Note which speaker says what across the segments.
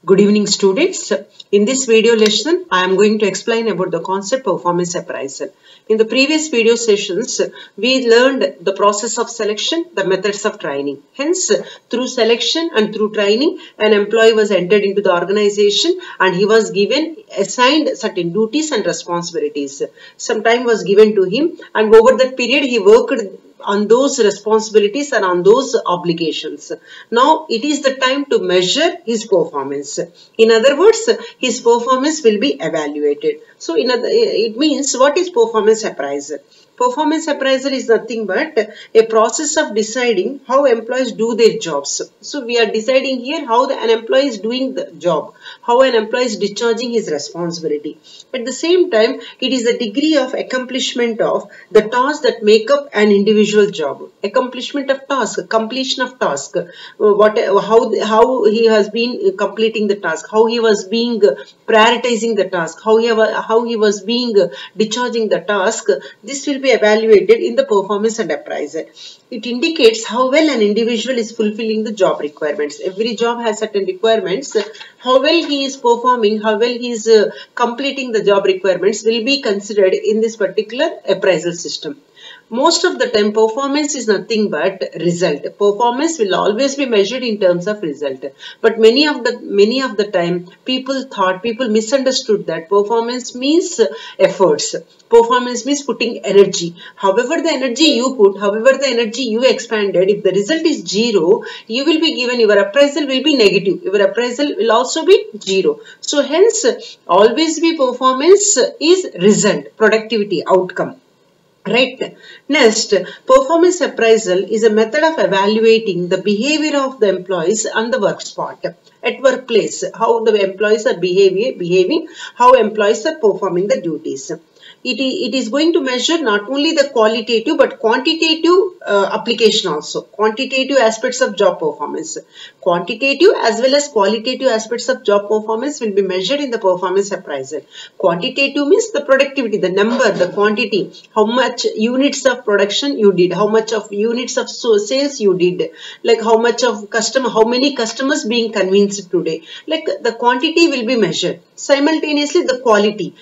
Speaker 1: Good evening, students. In this video lesson, I am going to explain about the concept performance appraisal. In the previous video sessions, we learned the process of selection, the methods of training. Hence, through selection and through training, an employee was entered into the organization and he was assigned certain duties and responsibilities. Some time was given to him, and over that period, he worked on those responsibilities and on those obligations. Now it is the time to measure his performance. In other words, his performance will be evaluated. So it means, what is performance appraisal? Performance appraisal is nothing but a process of deciding how employees do their jobs. So we are deciding here how an employee is doing the job, how an employee is discharging his responsibility. At the same time, it is the degree of accomplishment of the tasks that make up an individual job. Accomplishment of task, completion of task, how he has been completing the task, how he was being prioritizing the task, how he was being discharging the task. This will be evaluated in the performance and appraisal. It indicates how well an individual is fulfilling the job requirements. Every job has certain requirements. How well he is performing, how well he is completing the job requirements will be considered in this particular appraisal system. Most of the time, performance is nothing but result. Performance will always be measured in terms of result. But many of the time, people misunderstood that performance means efforts. Performance means putting energy. However the energy you put, however the energy you expanded, if the result is zero, you will be given, your appraisal will be negative. Your appraisal will also be zero. So hence, always be performance is result, productivity, outcome. Right. Next, performance appraisal is a method of evaluating the behavior of the employees on the work spot. At workplace, how the employees are behaving, how employees are performing the duties. It is going to measure not only the qualitative but quantitative application also. Quantitative aspects of job performance. Quantitative as well as qualitative aspects of job performance will be measured in the performance appraisal. Quantitative means the productivity, the number, the quantity, how much units of production you did, how much of units of sales you did, like how many customers being convinced today. Like the quantity will be measured. Simultaneously, the quality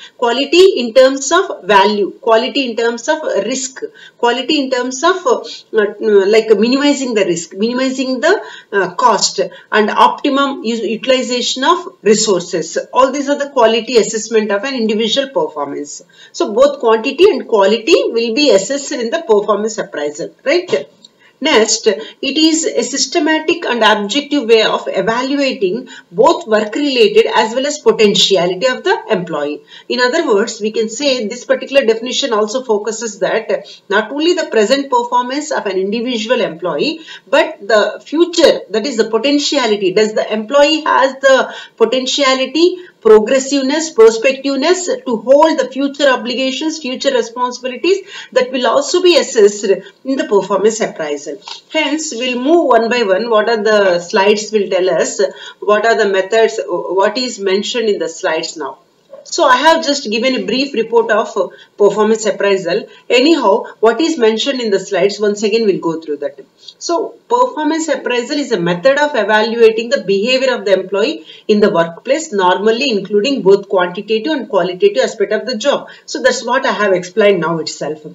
Speaker 1: in terms of value, quality in terms of risk, quality in terms of like minimizing the risk, minimizing the cost, and optimum utilization of resources. All these are the quality assessment of an individual performance. So both quantity and quality will be assessed in the performance appraisal, right? Next, it is a systematic and objective way of evaluating both work-related as well as potentiality of the employee. In other words, we can say this particular definition also focuses that not only the present performance of an individual employee, but the future, that is the potentiality. Does the employee has the potentiality, progressiveness, perspectiveness to hold the future obligations, future responsibilities, that will also be assessed in the performance appraisal. Hence, we'll move one by one. What are the slides will tell us, what are the methods, what is mentioned in the slides now. So I have just given a brief report of performance appraisal. Anyhow, what is mentioned in the slides, once again we'll go through that. So performance appraisal is a method of evaluating the behavior of the employee in the workplace, normally including both quantitative and qualitative aspect of the job. So that's what I have explained now itself.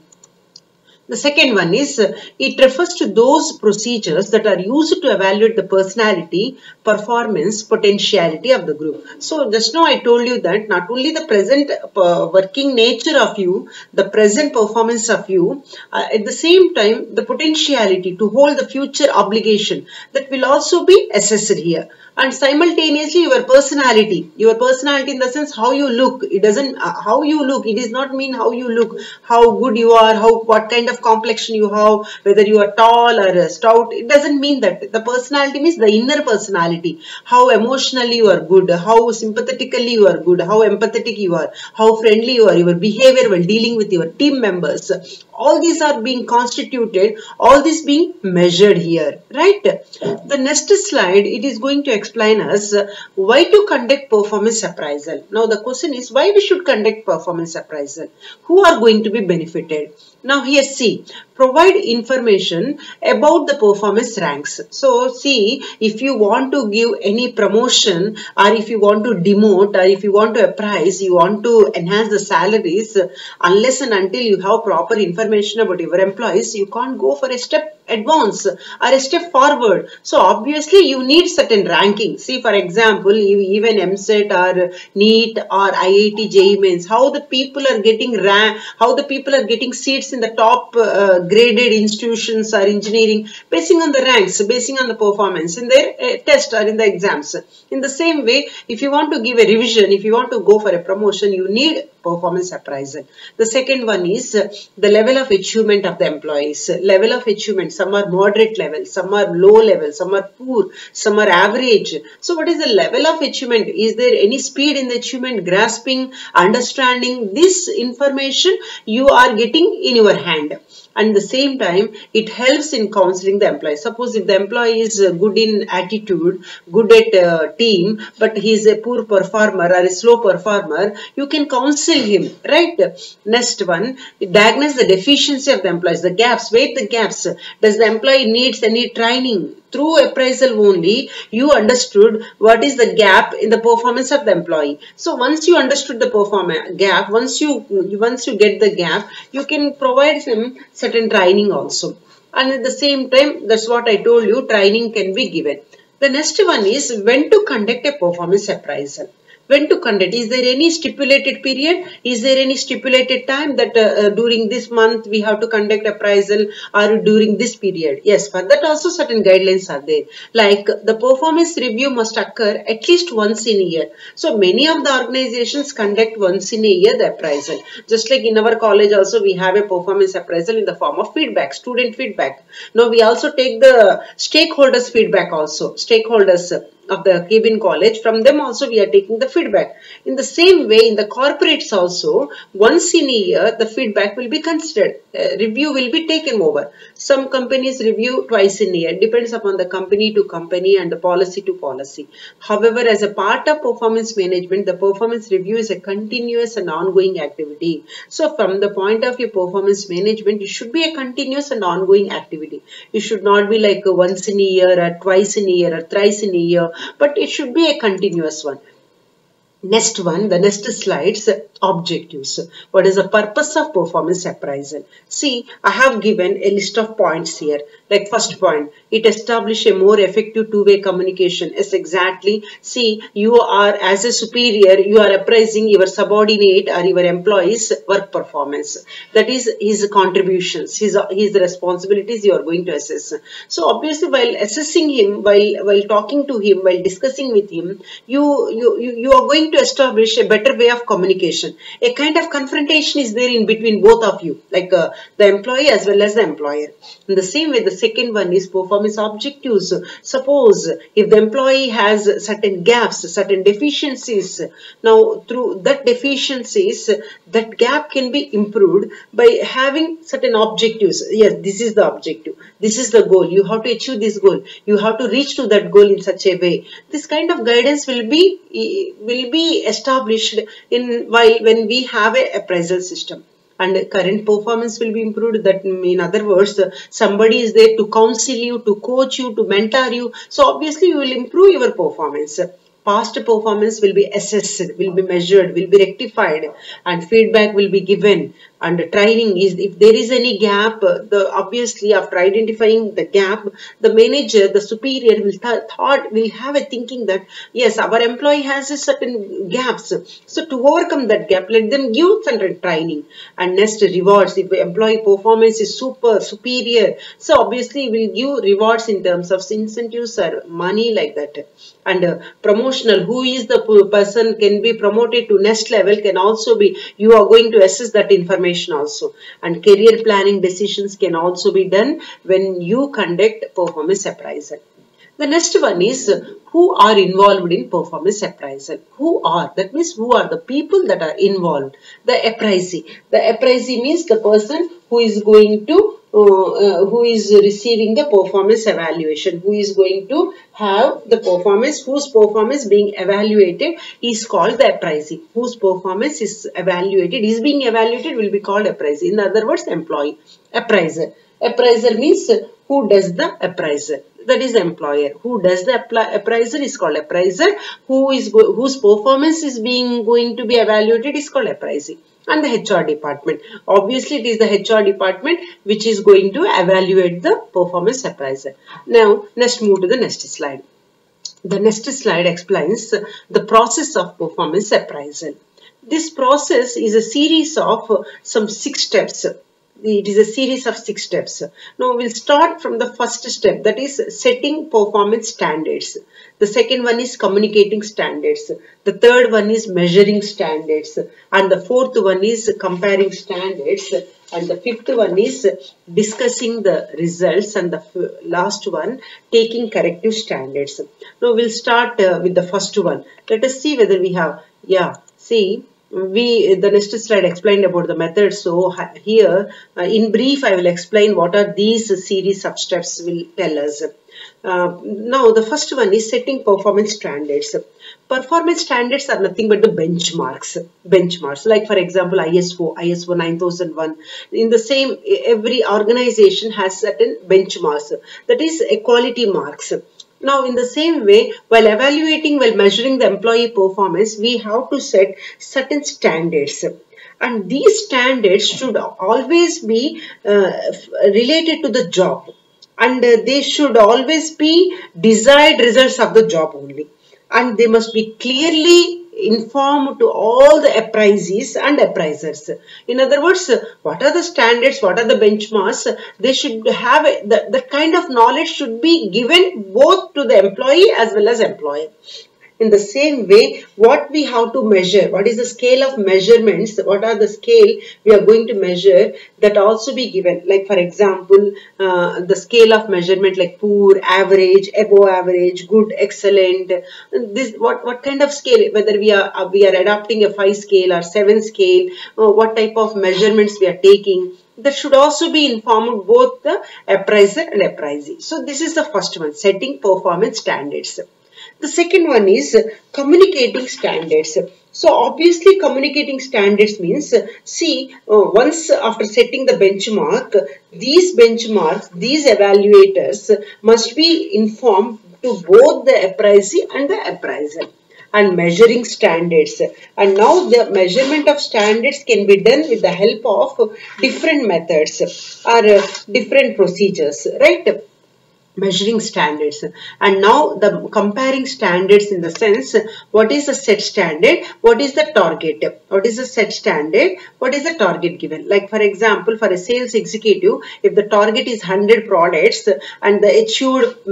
Speaker 1: The second one is, it refers to those procedures that are used to evaluate the personality, performance, potentiality of the group. So just now I told you that not only the present working nature of you, the present performance of you, at the same time the potentiality to hold the future obligation, that will also be assessed here. And simultaneously your personality in the sense how you look. It doesn't how you look, it does not mean how you look, how good you are, what kind of complexion you have, whether you are tall or stout. It doesn't mean that. The personality means the inner personality, how emotionally you are good, how sympathetically you are good, how empathetic you are, how friendly you are, your behavior when dealing with your team members. All these are being constituted, all this being measured here, right? The next slide, it is going to explain us why to conduct performance appraisal. Now the question is, why we should conduct performance appraisal? Who are going to be benefited? Now here see, provide information about the performance ranks. So see, if you want to give any promotion, or if you want to demote, or if you want to appraise, you want to enhance the salaries, unless and until you have proper information about your employees, you can't go for a step advance or a step forward. So obviously you need certain ranking. See, for example, even MSET or NEET or IIT JEE Mains, how the people are getting rank, how the people are getting seats in the top graded institutions or engineering, basing on the ranks, basing on the performance in their test or in the exams. In the same way, if you want to give a revision, if you want to go for a promotion, you need performance appraisal. The second one is the level of achievement of the employees. Level of achievement, some are moderate level, some are low level, some are poor, some are average. So what is the level of achievement? Is there any speed in the achievement, grasping, understanding? This information you are getting in your hand. And at the same time, it helps in counseling the employee. Suppose if the employee is good in attitude, good at team, but he is a poor performer or a slow performer, you can counsel him, right? Next one, diagnose the deficiency of the employees, the gaps, weight the gaps. Does the employee needs any training? Through appraisal only, you understood what is the gap in the performance of the employee. So once you understood the performance gap, once you get the gap, you can provide him certain training also. And at the same time, that's what I told you, training can be given. The next one is when to conduct a performance appraisal. When to conduct? Is there any stipulated period? Is there any stipulated time that during this month we have to conduct appraisal, or during this period? Yes, for that also certain guidelines are there. Like the performance review must occur at least once in a year. So many of the organizations conduct once in a year the appraisal. Just like in our college also we have a performance appraisal in the form of feedback, student feedback. Now we also take the stakeholders feedback also, stakeholders of the Cabin College, from them also we are taking the feedback. In the same way, in the corporates also, once in a year, the feedback will be considered. Review will be taken over. Some companies review twice in a year. Depends upon the company to company and the policy to policy. However, as a part of performance management, the performance review is a continuous and ongoing activity. So, from the point of view performance management, it should be a continuous and ongoing activity. It should not be like once in a year or twice in a year or thrice in a year, but it should be a continuous one. Next one, the next slides, objectives. What is the purpose of performance appraisal? See, I have given a list of points here. Like first point, it establishes a more effective two-way communication. Yes, exactly. See, you are as a superior, you are appraising your subordinate or your employee's work performance. That is his contributions, his responsibilities you are going to assess. So obviously, while assessing him, while talking to him, while discussing with him, you are going to establish a better way of communication. A kind of confrontation is there in between both of you, like the employee as well as the employer. In the same way, the second one is performance objectives. Suppose if the employee has certain gaps, certain deficiencies, now through that deficiencies, that gap can be improved by having certain objectives. Yes, this is the objective. This is the goal. You have to achieve this goal. You have to reach to that goal in such a way. This kind of guidance will be established when we have a appraisal system, and current performance will be improved. That in other words, somebody is there to counsel you, to coach you, to mentor you. So obviously you will improve your performance. Past performance will be assessed, will be measured, will be rectified, and feedback will be given. And training is, if there is any gap, obviously after identifying the gap, the manager, the superior will have a thinking that yes, our employee has a certain gaps. So to overcome that gap, let them give certain training. And next, rewards. If employee performance is superior, so obviously we'll give rewards in terms of incentives or money like that. And promotional, who is the person can be promoted to next level, can also be, you are going to assess that information also. And career planning decisions can also be done when you conduct performance appraisal. The next one is who are involved in performance appraisal. Who are? That means who are the people that are involved. The appraisee. The appraisee means the person who is going to who is receiving the performance evaluation, who is going to have the performance, whose performance being evaluated is called the appraisee. Whose performance is being evaluated will be called appraisee. In other words, employee. Appraiser. Appraiser means who does the appraisal. That is the employer. Who does the appraisal is called appraiser. Whose performance is going to be evaluated is called appraisee. And the HR department. Obviously, it is the HR department which is going to evaluate the performance appraisal. Now, let's move to the next slide. The next slide explains the process of performance appraisal. This process is a series of some 6 steps. It is a series of 6 steps. Now we'll start from the first step, that is setting performance standards. The second one is communicating standards. The third one is measuring standards. And the fourth one is comparing standards. And the fifth one is discussing the results. And the last one, taking corrective standards. Now we'll start with the first one. Let us see whether we have, the next slide explained about the method. So here in brief I will explain what are these series of steps will tell us. Now the first one is setting performance standards. Performance standards are nothing but the benchmarks. Like for example ISO 9001. In the same, every organization has certain benchmarks, that is equality marks. Now, in the same way, while measuring the employee performance, we have to set certain standards. And these standards should always be related to the job. And they should always be desired results of the job only. And they must be clearly informed to all the appraisees and appraisers. In other words, what are the standards, what are the benchmarks? They should have, the kind of knowledge should be given both to the employee as well as employer. In the same way, what we have to measure, what is the scale of measurements, what are the scale we are going to measure, that also be given. Like for example, the scale of measurement like poor, average, above average, good, excellent. This what kind of scale, whether we are adopting a 5 scale or 7 scale, what type of measurements we are taking. That should also be informed both the appraiser and appraisee. So this is the first one, setting performance standards. The second one is communicating standards. So obviously communicating standards means, once after setting the benchmark, these evaluators must be informed to both the appraisee and the appraiser. And measuring standards. And now the measurement of standards can be done with the help of different methods or different procedures, right? Measuring standards. And now the comparing standards, in the sense, what is the set standard, what is the target, what is the set standard, what is the target given. Like for example, for a sales executive, if the target is 100 products and the achieved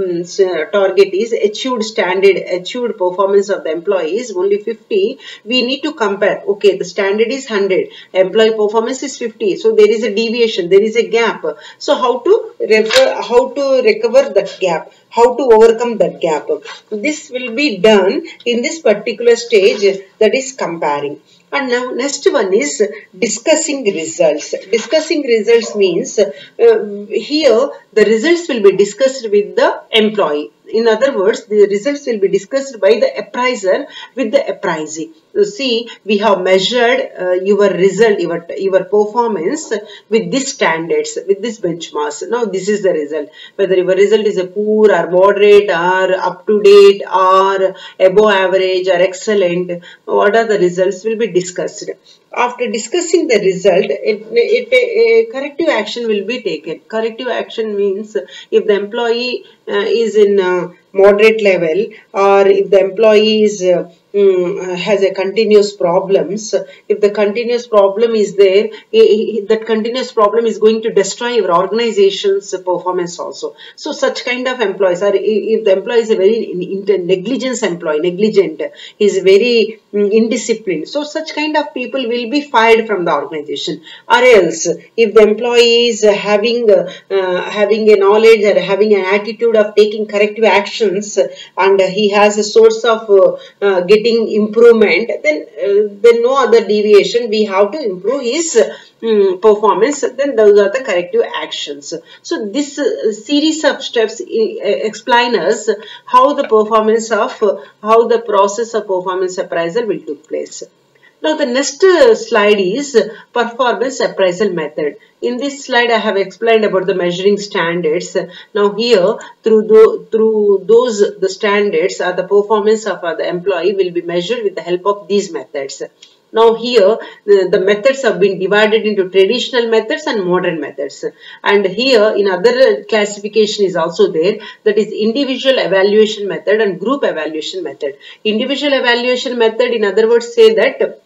Speaker 1: target is achieved performance of the employee is only 50, we need to compare. Okay, the standard is 100, employee performance is 50, so there is a deviation, there is a gap. So how to recover that gap, how to overcome that gap. This will be done in this particular stage, that is comparing. And now next one is discussing results. Discussing results means here the results will be discussed with the employee. In other words, the results will be discussed by the appraiser with the appraisee. You see, we have measured your result, your performance with these standards, with these benchmarks. Now this is the result. Whether your result is a poor or moderate or up to date or above average or excellent, what are the results will be discussed. After discussing the result, corrective action will be taken. Corrective action means if the employee is in moderate level, or if the employee is has a continuous problems, if the continuous problem is there, that continuous problem is going to destroy your organization's performance also. So such kind of employees, or if the employee is a very negligent, he is very indisciplined, so such kind of people will be fired from the organization. Or else, if the employee is having a knowledge or having an attitude of taking corrective actions, and he has a source of getting getting improvement, then no other deviation, we have to improve his performance, then those are the corrective actions. So this series of steps explain us how the how the process of performance appraisal will take place. Now the next slide is performance appraisal method. In this slide I have explained about the measuring standards. Now here through the standards the performance of the employee will be measured with the help of these methods. Now here the methods have been divided into traditional methods and modern methods, and here in other classification is also there, that is individual evaluation method and group evaluation method. Individual evaluation method, in other words, say that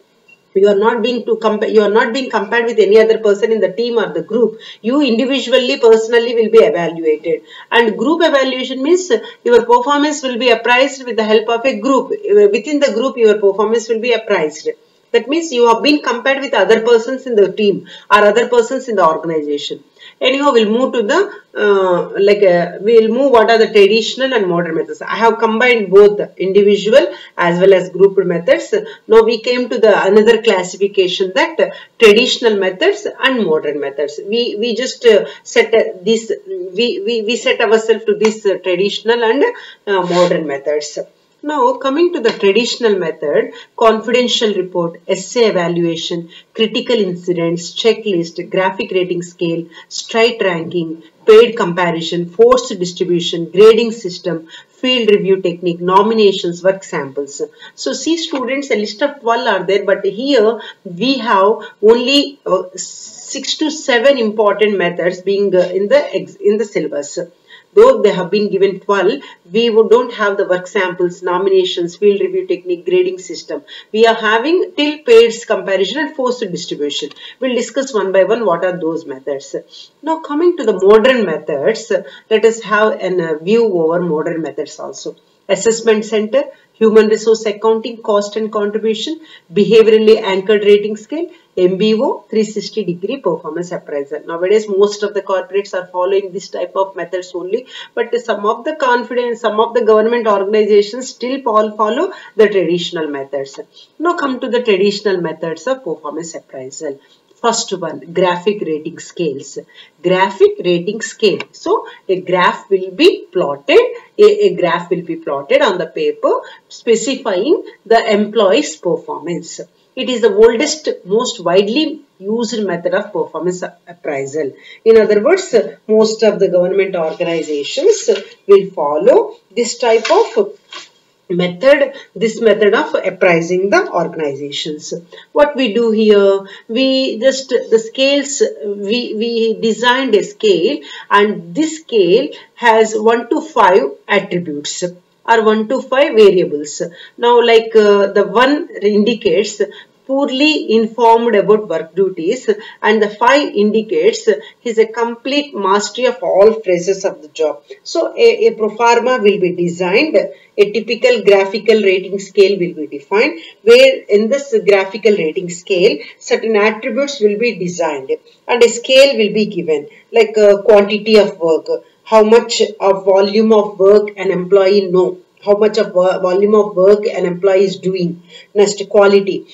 Speaker 1: you are not being compared with any other person in the team or the group. You individually, personally will be evaluated. And group evaluation means your performance will be appraised with the help of a group. Within the group, your performance will be appraised. That means you have been compared with other persons in the team or other persons in the organization. Anyhow, we'll move to the we'll move what are the traditional and modern methods. I have combined both individual as well as group methods. Now we came to the another classification, that traditional methods and modern methods. We just set this. We set ourselves to this traditional and modern methods. Now coming to the traditional method, confidential report, essay evaluation, critical incidents, checklist, graphic rating scale, straight ranking, paid comparison, forced distribution, grading system, field review technique, nominations, work samples. So see students, a list of 12 are there, but here we have only 6 to 7 important methods being in the syllabus. Though they have been given 12, we don't have the work samples, nominations, field review technique, grading system. We are having till pairs comparison and forced distribution. We'll discuss one by one what are those methods. Now coming to the modern methods, let us have a view over modern methods also. Assessment center, human resource accounting, cost and contribution, behaviorally anchored rating scale, MBO, 360-degree performance appraisal. Nowadays, most of the corporates are following this type of methods only, but some of the government organizations still follow the traditional methods. Now come to the traditional methods of performance appraisal. First one, graphic rating scales. Graphic rating scale. So a graph will be plotted. A graph will be plotted on the paper specifying the employee's performance. It is the oldest, most widely used method of performance appraisal. In other words, most of the government organizations will follow this type of method, this method of appraising the organizations. What we do here, we designed a scale, and this scale has 1 to 5 attributes or 1 to 5 variables. Now like the 1 indicates poorly informed about work duties, and the 5 indicates his a complete mastery of all phases of the job. So a pro forma will be designed, a typical graphical rating scale will be defined, where in this graphical rating scale certain attributes will be designed and a scale will be given, like quantity of work, how much of volume of work an employee know, how much of volume of work an employee is doing. Next, quality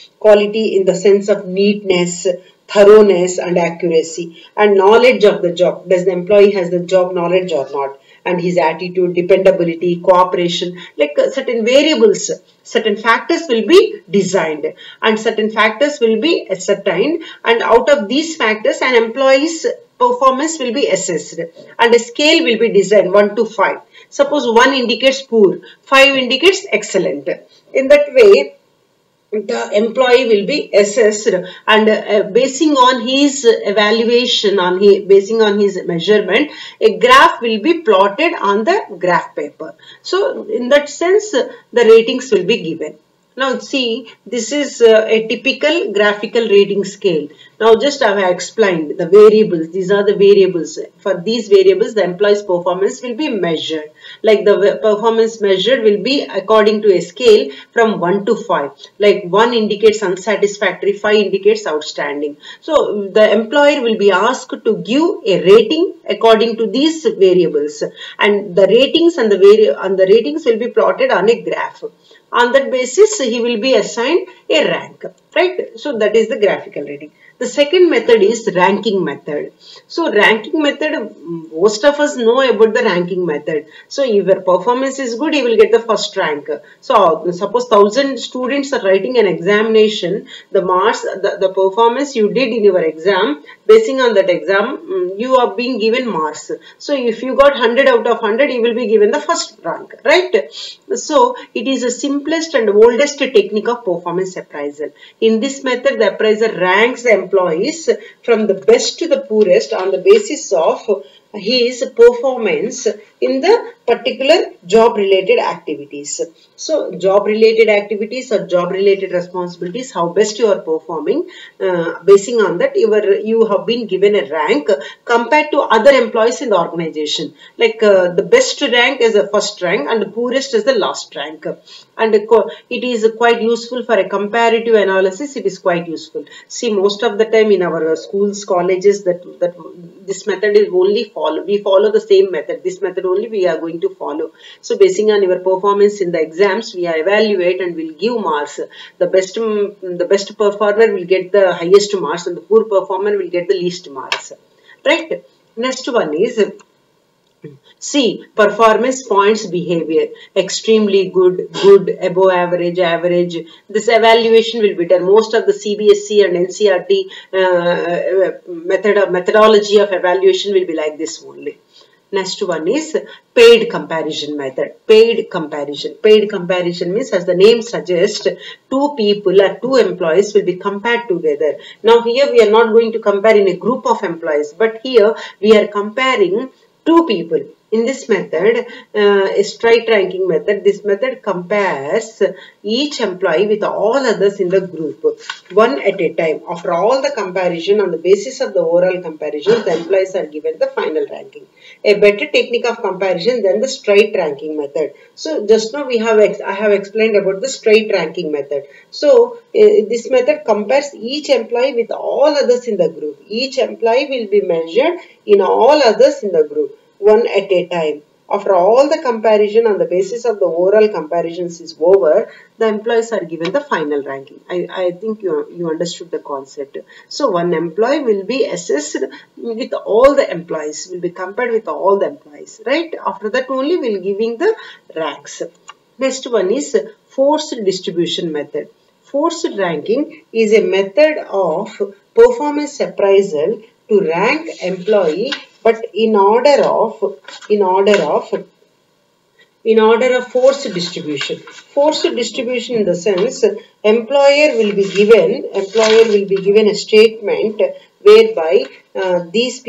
Speaker 1: in the sense of neatness, thoroughness and accuracy, and knowledge of the job. Does the employee has the job knowledge or not? And his attitude, dependability, cooperation, like certain variables, certain factors will be designed and certain factors will be ascertained, and out of these factors an employee's performance will be assessed and a scale will be designed 1 to 5. Suppose 1 indicates poor, 5 indicates excellent. In that way, the employee will be assessed, and basing on his evaluation, basing on his measurement, a graph will be plotted on the graph paper. So in that sense, the ratings will be given. Now see, this is a typical graphical rating scale. Now just I have explained the variables. These are the variables. For these variables, the employee's performance will be measured. Like the performance measured will be according to a scale from 1 to 5. Like 1 indicates unsatisfactory, 5 indicates outstanding. So the employer will be asked to give a rating according to these variables, and the ratings and the ratings will be plotted on a graph. On that basis, he will be assigned a rank, right? So that is the graphical reading. The second method is ranking method. So ranking method, most of us know about the ranking method. So if your performance is good, you will get the first rank. So suppose 1000 students are writing an examination, the marks, the performance you did in your exam, basing on that exam, you are being given marks. So if you got 100 out of 100, you will be given the first rank, right? So it is the simplest and oldest technique of performance appraisal. In this method, the appraiser ranks the employees from the best to the poorest on the basis of his performance in the particular job related activities. So job related activities or job related responsibilities, how best you are performing, basing on that you have been given a rank compared to other employees in the organization. Like the best rank is the first rank and the poorest is the last rank. And it is quite useful for a comparative analysis. It is quite useful. See, most of the time in our schools, colleges, that this method is only we follow the same method. This method only we are going to follow. So basing on your performance in the exams, we evaluate and will give marks. The best performer will get the highest marks and the poor performer will get the least marks. Right? Next one is C. Performance points behavior. Extremely good, good, above average, average. This evaluation will be done. Most of the CBSE and NCERT methodology of evaluation will be like this only. Next one is paid comparison method. Paid comparison. Paid comparison means, as the name suggests, two people or two employees will be compared together. Now here we are not going to compare in a group of employees, but here we are comparing two people. In this method, a straight ranking method, this method compares each employee with all others in the group, one at a time. After all the comparison, on the basis of the overall comparison, the employees are given the final ranking. A better technique of comparison than the straight ranking method. So just now I have explained about the straight ranking method. So this method compares each employee with all others in the group. Each employee will be measured in all others in the group, one at a time. After all the comparison, on the basis of the overall comparisons is over, the employees are given the final ranking. I think you understood the concept. So one employee will be assessed with all the employees, will be compared with all the employees, right? After that only we will giving the ranks. Next one is forced distribution method. Forced ranking is a method of performance appraisal to rank employee, but in order of forced distribution. Forced distribution in the sense, employer will be given a statement whereby these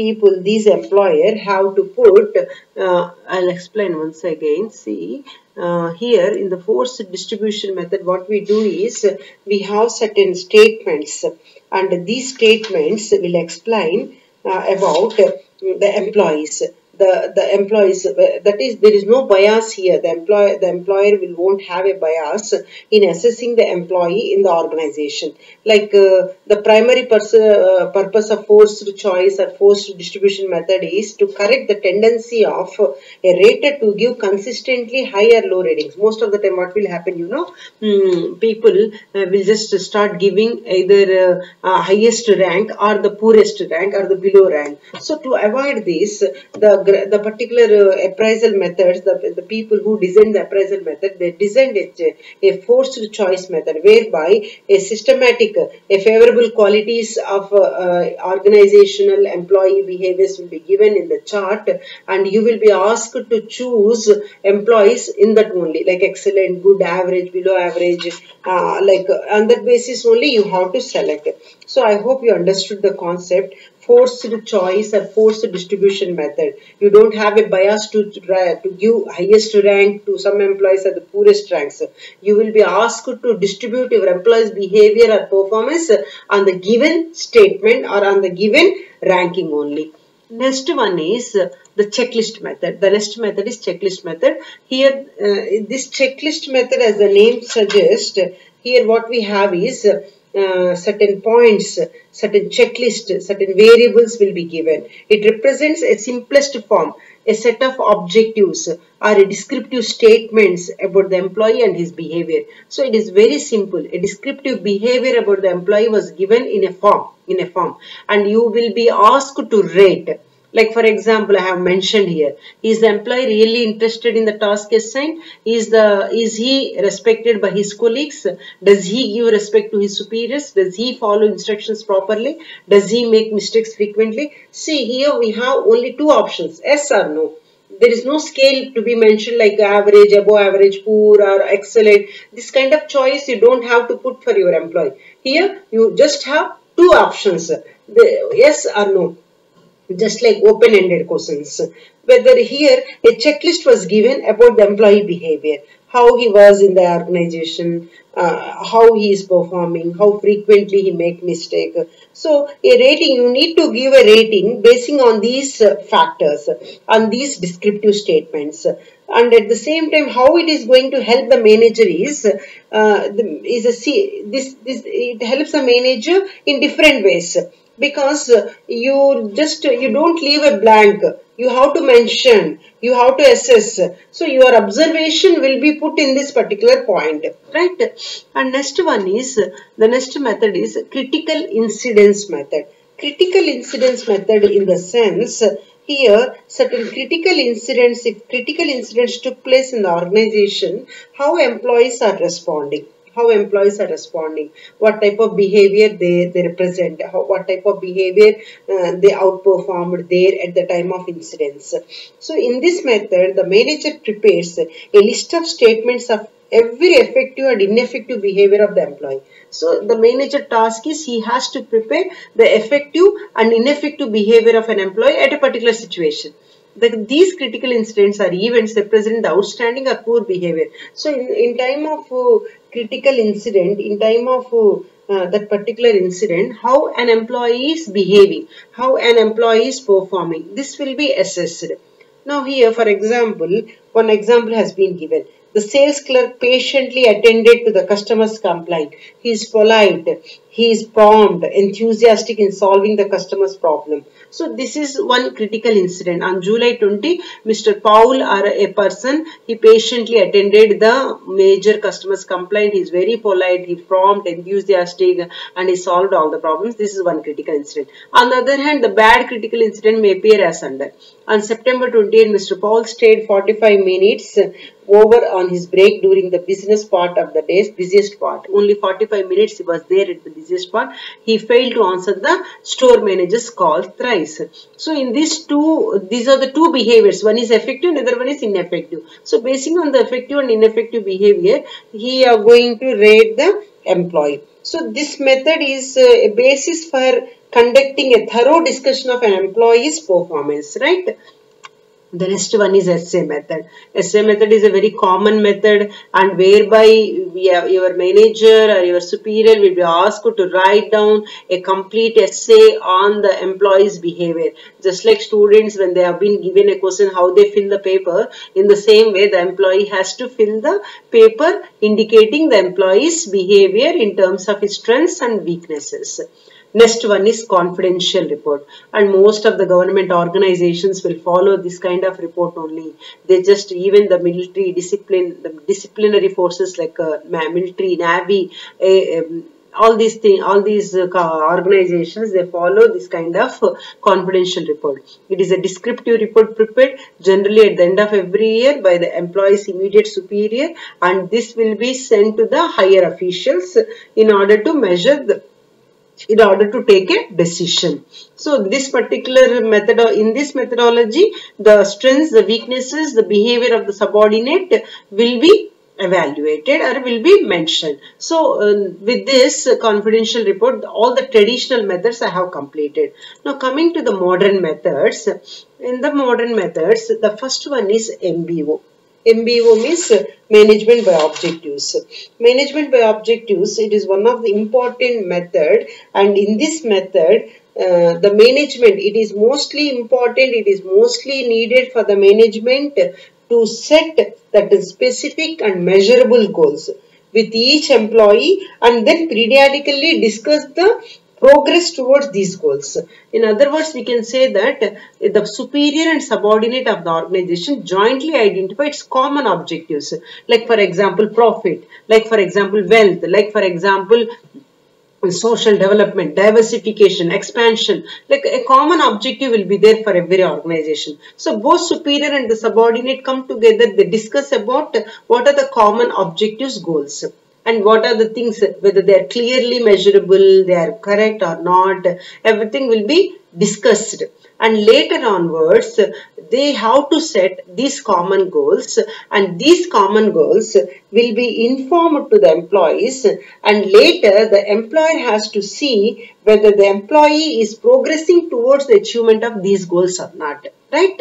Speaker 1: employer have to put, I'll explain once again. See, here in the forced distribution method, what we do is we have certain statements, and these statements will explain about the employees. The employees, that is, there is no bias here. The employer won't have a bias in assessing the employee in the organization. Like the primary purpose of forced choice or forced distribution method is to correct the tendency of a rater to give consistently high or low ratings. Most of the time what will happen, people will just start giving either highest rank or the poorest rank or the below rank. So to avoid this, the particular appraisal methods, the people who designed the appraisal method, they designed a forced choice method whereby a systematic, a favorable qualities of organizational employee behaviors will be given in the chart, and you will be asked to choose employees in that only, like excellent, good, average, below average, like on that basis only you have to select. So I hope you understood the concept. Forced choice or forced distribution method. You don't have a bias to give highest rank to some employees or the poorest ranks. You will be asked to distribute your employees' behavior or performance on the given statement or on the given ranking only. Next one is the checklist method. The next method is checklist method. Here, this checklist method, as the name suggests, here what we have is certain points, certain checklist, certain variables will be given. It represents a simplest form, a set of objectives or a descriptive statements about the employee and his behavior. So it is very simple. A descriptive behavior about the employee was given in a form, and you will be asked to rate. Like for example, I have mentioned here, is the employee really interested in the task assigned? Is he respected by his colleagues? Does he give respect to his superiors? Does he follow instructions properly? Does he make mistakes frequently? See, here we have only two options, yes or no. There is no scale to be mentioned like average, above average, poor or excellent. This kind of choice you don't have to put for your employee. Here you just have two options, yes or no. Just like open-ended questions. Whether here a checklist was given about the employee behavior, how he was in the organization, how he is performing, how frequently he make mistake. So a rating, you need to give a rating basing on these factors, on these descriptive statements. And at the same time, how it is going to help the manager is, it helps the manager in different ways. Because you don't leave a blank, you have to mention, you have to assess, so your observation will be put in this particular point, right? And next one is, the next method is critical incidence method. Critical incidence method in the sense, here certain critical incidents, if critical incidents took place in the organization, how employees are responding. What type of behavior they represent, what type of behavior they outperformed there at the time of incidents. So in this method, the manager prepares a list of statements of every effective and ineffective behavior of the employee. So the manager task is, he has to prepare the effective and ineffective behavior of an employee at a particular situation. These critical incidents or events represent the outstanding or poor behavior. So in time of critical incident, in time of that particular incident, how an employee is behaving, how an employee is performing, this will be assessed. Now here, for example, one example has been given. The sales clerk patiently attended to the customer's complaint. He is polite, he is prompt, enthusiastic in solving the customer's problem. So this is one critical incident. On July 20, Mr. Paul, or a person, he patiently attended the major customer's complaint. He is very polite, he is prompt, enthusiastic, and he solved all the problems. This is one critical incident. On the other hand, the bad critical incident may appear as under. On September 28, Mr. Paul stayed 45 minutes over on his break during the business part of the day's busiest part. Only 45 minutes he was there at the busiest part. He failed to answer the store manager's call thrice. So in these are the two behaviors. One is effective and the other one is ineffective. So basing on the effective and ineffective behavior, he are going to rate the employee. So this method is a basis for conducting a thorough discussion of an employee's performance, right? The next one is essay method. Essay method is a very common method, and whereby your manager or your superior will be asked to write down a complete essay on the employee's behavior. Just like students, when they have been given a question how they fill the paper, in the same way the employee has to fill the paper indicating the employee's behavior in terms of his strengths and weaknesses. Next one is confidential report, and most of the government organizations will follow this kind of report only. They just, even the military discipline, the disciplinary forces like military, navy, all these organizations, they follow this kind of confidential report. It is a descriptive report prepared generally at the end of every year by the employee's immediate superior, and this will be sent to the higher officials in order to take a decision. So this particular method, in this methodology, the strengths, the weaknesses, the behavior of the subordinate will be evaluated or will be mentioned. So with this confidential report, all the traditional methods I have completed. Now coming to the modern methods. In the modern methods, the first one is MBO. MBO means management by objectives. Management by objectives, it is one of the important method, and in this method, the management, it is mostly important, it is mostly needed for the management to set that specific and measurable goals. with each employee and then periodically discuss the progress towards these goals. In other words, we can say that the superior and subordinate of the organization jointly identify its common objectives, like for example profit, like for example wealth, like for example social development, diversification, expansion. Like a common objective will be there for every organization. So both superior and the subordinate come together, they discuss about what are the common objectives, goals, and what are the things, whether they are clearly measurable, they are correct or not, everything will be discussed. And later onwards, they have to set these common goals, and these common goals will be informed to the employees, and later the employer has to see whether the employee is progressing towards the achievement of these goals or not. Right?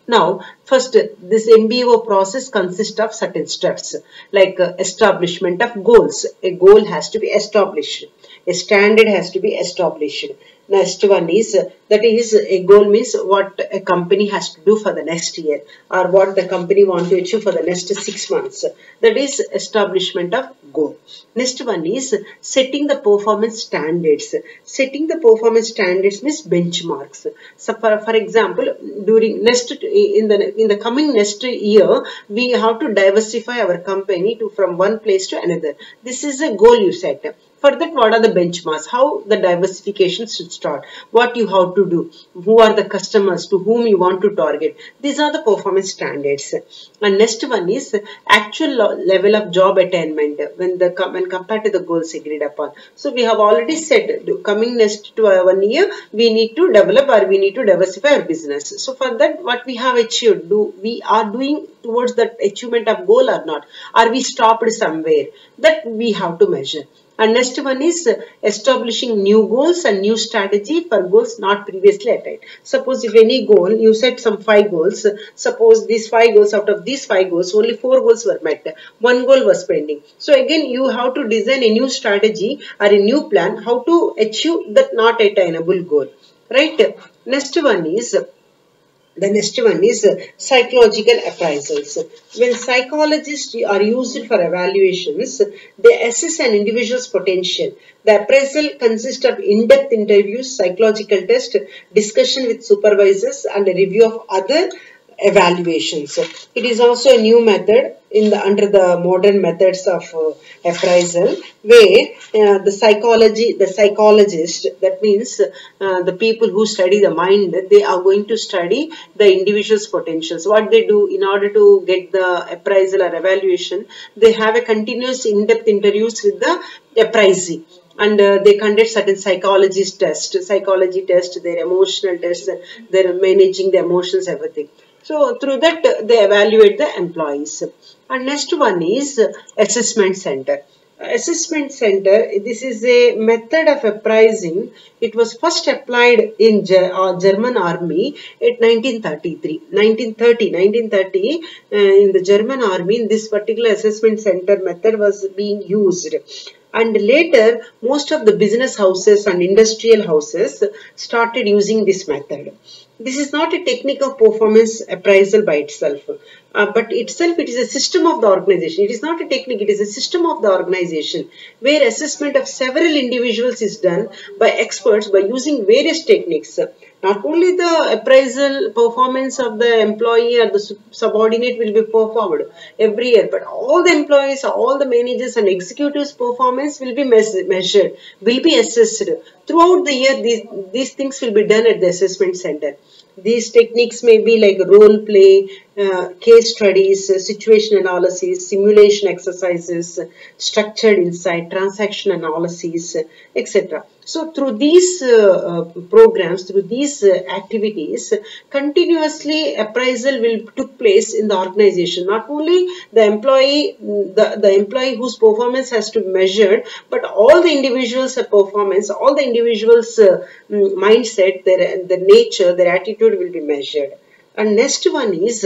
Speaker 1: Now, first, this MBO process consists of certain steps, like establishment of goals. A goal has to be established. A standard has to be established. Next one is, that is, a goal means what a company has to do for the next year, or what the company want to achieve for the next 6 months. That is establishment of goal. Next one is setting the performance standards. Setting the performance standards means benchmarks. So for example, during in the coming next year, we have to diversify our company from one place to another. This is a goal you set. For that, what are the benchmarks? How the diversification should start? What you have to do? Who are the customers to whom you want to target? These are the performance standards. And next one is actual level of job attainment when compared to the goals agreed upon. So we have already said, coming next to 1 year, we need to develop or we need to diversify our business. So for that, what we have achieved, we are doing towards that achievement of goal or not? Are we stopped somewhere? That we have to measure. And next one is establishing new goals and new strategy for goals not previously attained. Suppose if any goal, you set some 5 goals. Suppose these 5 goals, out of these 5 goals, only 4 goals were met. 1 goal was pending. So again, you have to design a new strategy or a new plan how to achieve that not attainable goal. Right? The next one is psychological appraisals. When psychologists are used for evaluations, they assess an individual's potential. The appraisal consists of in-depth interviews, psychological test, discussion with supervisors, and a review of other evaluations. It is also a new method under the modern methods of appraisal, where the psychologist, that means the people who study the mind, they are going to study the individual's potentials. What they do in order to get the appraisal or evaluation, they have a continuous in-depth interviews with the appraisee. And they conduct certain psychology tests, their emotional tests, they're managing the emotions, everything. So through that, they evaluate the employees. And next one is assessment center. Assessment center, this is a method of appraising. It was first applied in German army at 1930, in the German army, this particular assessment center method was being used. And later, most of the business houses and industrial houses started using this method. This is not a technique of performance appraisal by itself, but it is a system of the organization. It is not a technique, it is a system of the organization where assessment of several individuals is done by experts by using various techniques. Not only the appraisal performance of the employee or the subordinate will be performed every year, but all the employees, all the managers and executives' performance will be measured, will be assessed. Throughout the year, these things will be done at the assessment center. These techniques may be like role play, case studies, situation analysis, simulation exercises, structured insight, transaction analysis, etc. So through these programs, through these activities, continuously appraisal will took place in the organization. Not only the employee, the employee whose performance has to be measured, but all the individuals' performance, all the individuals' mindset, their nature, their attitude will be measured. And next one is,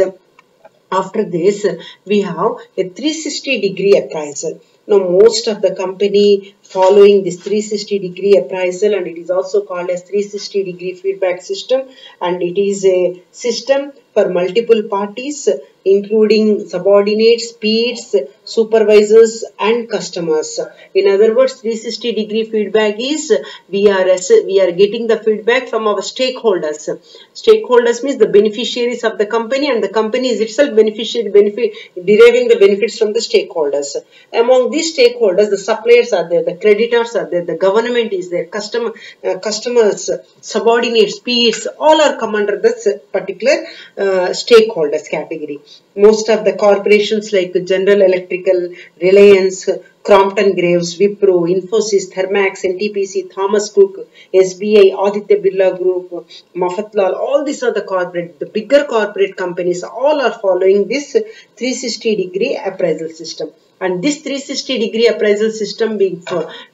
Speaker 1: after this, we have a 360-degree appraisal. Now, most of the company following this 360-degree appraisal, and it is also called as 360-degree feedback system, and it is a system for multiple parties, including subordinates, peers, supervisors and customers. In other words, 360-degree feedback is we are getting the feedback from our stakeholders. Stakeholders means the beneficiaries of the company, and the company is itself deriving the benefits from the stakeholders. Among these stakeholders, the suppliers are there, the creditors are there, the government is there, customers, subordinates, peers, all are come under this particular stakeholders category. Most of the corporations like General Electrical, Reliance, Crompton Graves, Wipro, Infosys, Thermax, NTPC, Thomas Cook, SBI, Aditya Birla Group, Mafatlal, all these are the bigger corporate companies, all are following this 360-degree appraisal system. And this 360-degree appraisal system being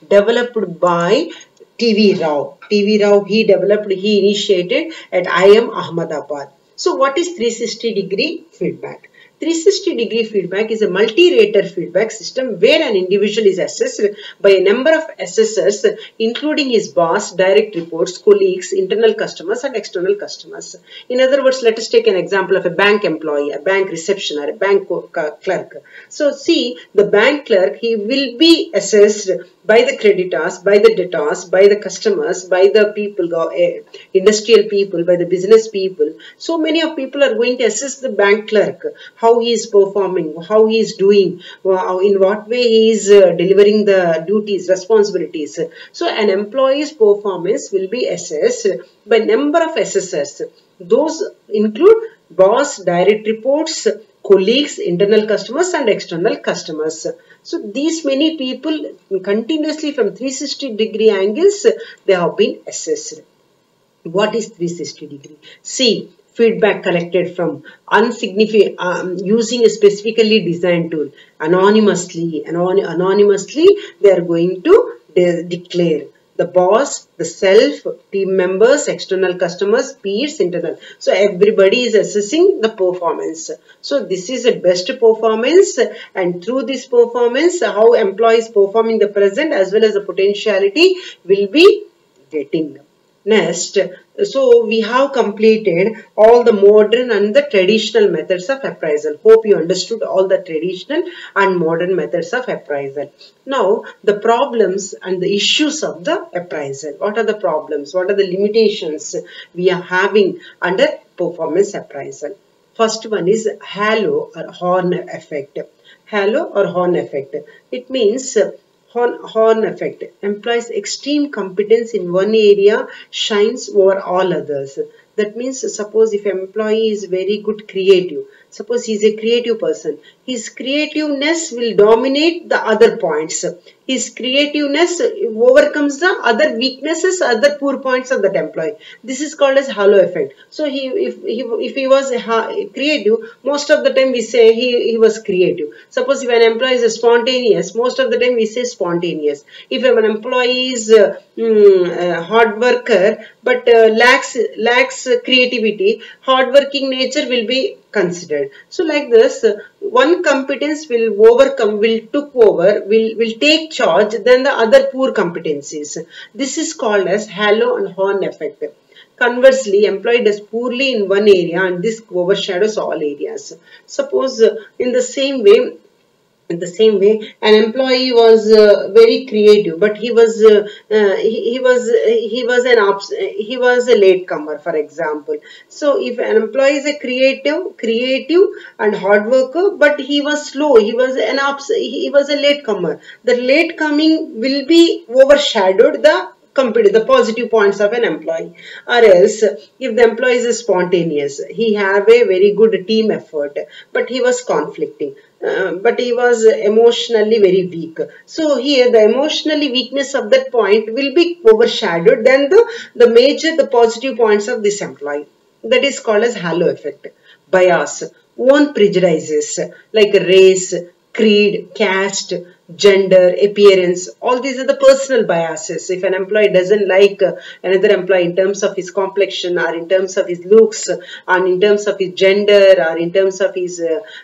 Speaker 1: developed by T.V. Rao. T.V. Rao, he initiated at IIM Ahmedabad. So what is 360-degree feedback? 360-degree feedback is a multi-rater feedback system where an individual is assessed by a number of assessors, including his boss, direct reports, colleagues, internal customers and external customers. In other words, let us take an example of a bank employee, a bank reception or a bank clerk. So see, the bank clerk, he will be assessed by the creditors, by the debtors, by the customers, by the people, industrial people, by the business people. So many of people are going to assess the bank clerk, how he is performing, how he is doing, in what way he is delivering the duties, responsibilities. So an employee's performance will be assessed by number of assessors. Those include boss, direct reports, colleagues, internal customers and external customers. So these many people continuously from 360-degree angles, they have been assessed. What is 360-degree? See, feedback collected from using a specifically designed tool, anonymously they are going to declare the boss, the self, team members, external customers, peers, internal. So everybody is assessing the performance. So this is a best performance, and through this performance, how employees perform in the present as well as the potentiality will be getting. Next, so we have completed all the modern and the traditional methods of appraisal. Hope you understood all the traditional and modern methods of appraisal. Now, the problems and the issues of the appraisal. What are the problems? What are the limitations we are having under performance appraisal? First one is halo or horn effect. Halo or horn effect. It means horn effect implies extreme competence in one area shines over all others. That means, suppose if an employee is very good creative, suppose he is a creative person, his creativeness will dominate the other points. His creativeness overcomes the other weaknesses, other poor points of that employee. This is called as halo effect. So if he was creative, most of the time we say he was creative. Suppose if an employee is spontaneous, most of the time we say spontaneous. If an employee is hard worker but lacks creativity, hard working nature will be considered. So like this, one competence will take charge than the other poor competencies. This is called as halo and horn effect. Conversely, employee does poorly in one area and this overshadows all areas. Suppose in the same way, an employee was very creative, but he was a latecomer, for example. So if an employee is a creative and hard worker, but he was slow, he was a latecomer, the late coming will be overshadowed the positive points of an employee. Or else, if the employee is spontaneous, he have a very good team effort, but he was conflicting. But he was emotionally very weak. So here the emotionally weakness of that point will be overshadowed than the positive points of this employee. That is called as halo effect. Bias, own prejudices like race, creed, caste, gender, appearance, all these are the personal biases. If an employee doesn't like another employee in terms of his complexion or in terms of his looks and in terms of his gender or in terms of his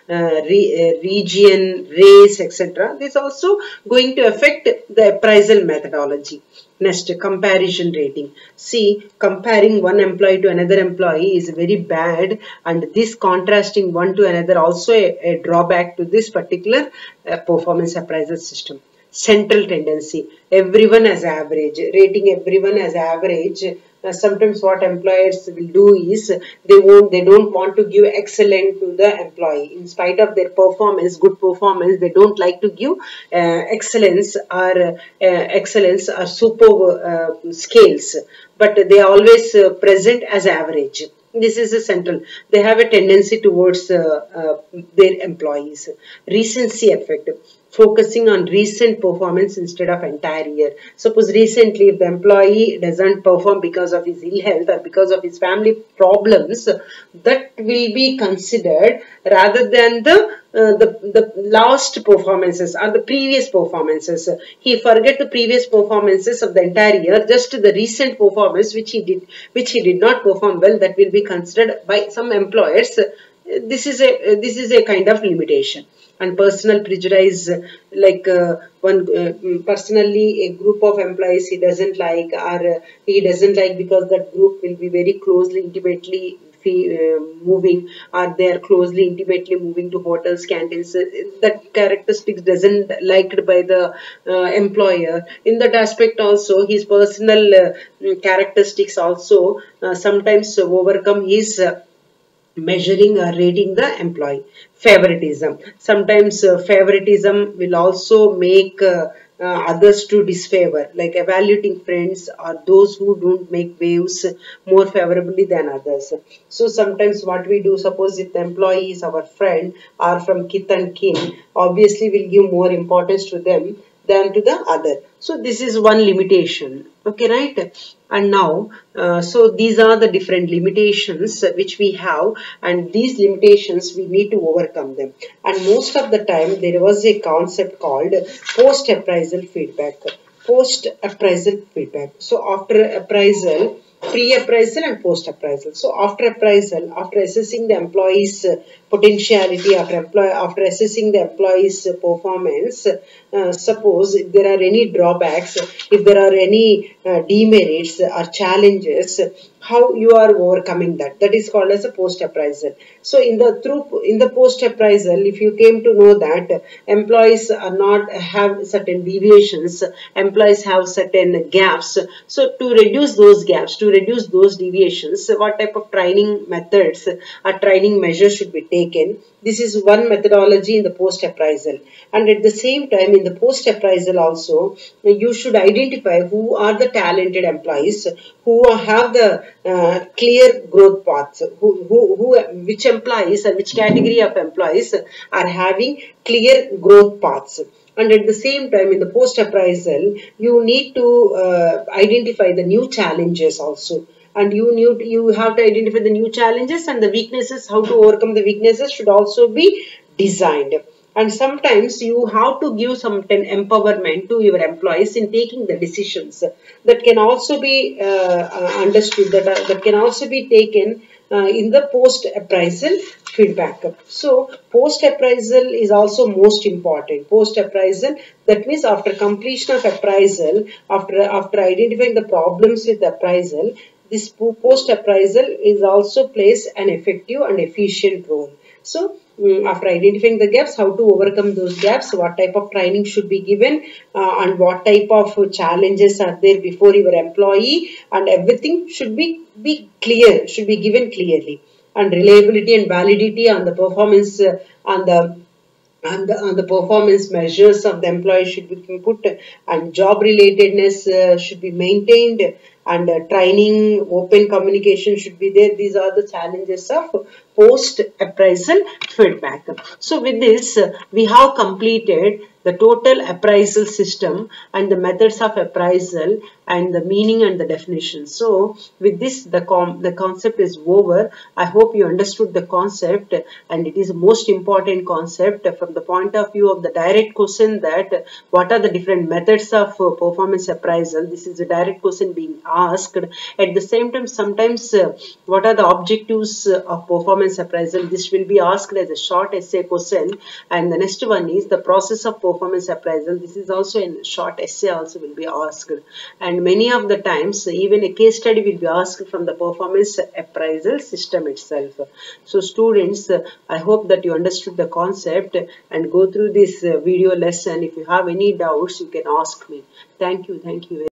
Speaker 1: region, race, etc., this is also going to affect the appraisal methodology. Next, comparison rating. See, comparing one employee to another employee is very bad, and this contrasting one to another also a drawback to this particular performance appraisal system. Central tendency, everyone as average, rating everyone as average. Sometimes what employers will do is they don't want to give excellent to the employee in spite of their performance, good performance. They don't like to give excellence or super scales, but they always present as average. This is a central. They have a tendency towards their employees. Recency effect, focusing on recent performance instead of entire year. Suppose recently if the employee doesn't perform because of his ill health or because of his family problems, that will be considered rather than the last performances or the previous performances. He forget the previous performances of the entire year, just the recent performance which he did not perform well, that will be considered by some employers. This is a kind of limitation. And personal prejudice, like personally a group of employees he doesn't like, or he doesn't like because that group will be very closely intimately moving, or they are closely intimately moving to hotels, canteens. That characteristics doesn't liked by the employer. In that aspect also, his personal characteristics also sometimes overcome his measuring or rating the employee. Favoritism, sometimes favoritism will also make others to disfavor, like evaluating friends or those who don't make waves more favorably than others. So sometimes what we do, suppose if the employee is our friend or from kith and kin, obviously we'll give more importance to them than to the other. So this is one limitation. Okay, right? And now, so these are the different limitations which we have, and these limitations we need to overcome them. And most of the time there was a concept called post-appraisal feedback. Post-appraisal feedback. So after appraisal, pre-appraisal and post-appraisal. So after appraisal, after assessing the employee's potentiality, after assessing the employee's performance, suppose if there are any drawbacks, if there are any demerits or challenges, how you are overcoming that. That is called as a post-appraisal. So in the post-appraisal, if you came to know that employees are not have certain deviations, employees have certain gaps. So to reduce those gaps, to reduce those deviations, what type of training methods or training measures should be taken? This is one methodology in the post-appraisal. And at the same time, in the post-appraisal also, you should identify who are the talented employees, who have the clear growth paths, which employees or which category of employees are having clear growth paths. And at the same time, in the post-appraisal, you need to identify the new challenges also. And you have to identify the new challenges, and the weaknesses, how to overcome the weaknesses should also be designed. And sometimes you have to give some empowerment to your employees in taking the decisions. That can also be understood, that can also be taken in the post-appraisal feedback. So post-appraisal is also most important. Post-appraisal, that means after completion of appraisal, after identifying the problems with the appraisal, this post-appraisal is also plays an effective and efficient role. So after identifying the gaps, how to overcome those gaps, what type of training should be given, and what type of challenges are there before your employee, and everything should be clear, should be given clearly. And reliability and validity on the performance, on the performance measures of the employee should be put, and job relatedness should be maintained, and training, open communication should be there. These are the challenges of post-appraisal feedback. So with this, we have completed the total appraisal system and the methods of appraisal and the meaning and the definition. So with this, the concept is over. I hope you understood the concept, and it is most important concept from the point of view of the direct question, that what are the different methods of performance appraisal. This is a direct question being asked. At the same time, sometimes what are the objectives of performance appraisal? This will be asked as a short essay question. And the next one is the process of performance performance appraisal. This is also a short essay also will be asked, and many of the times even a case study will be asked from the performance appraisal system itself. So students, I hope that you understood the concept and go through this video lesson. If you have any doubts, you can ask me. Thank you. Thank you.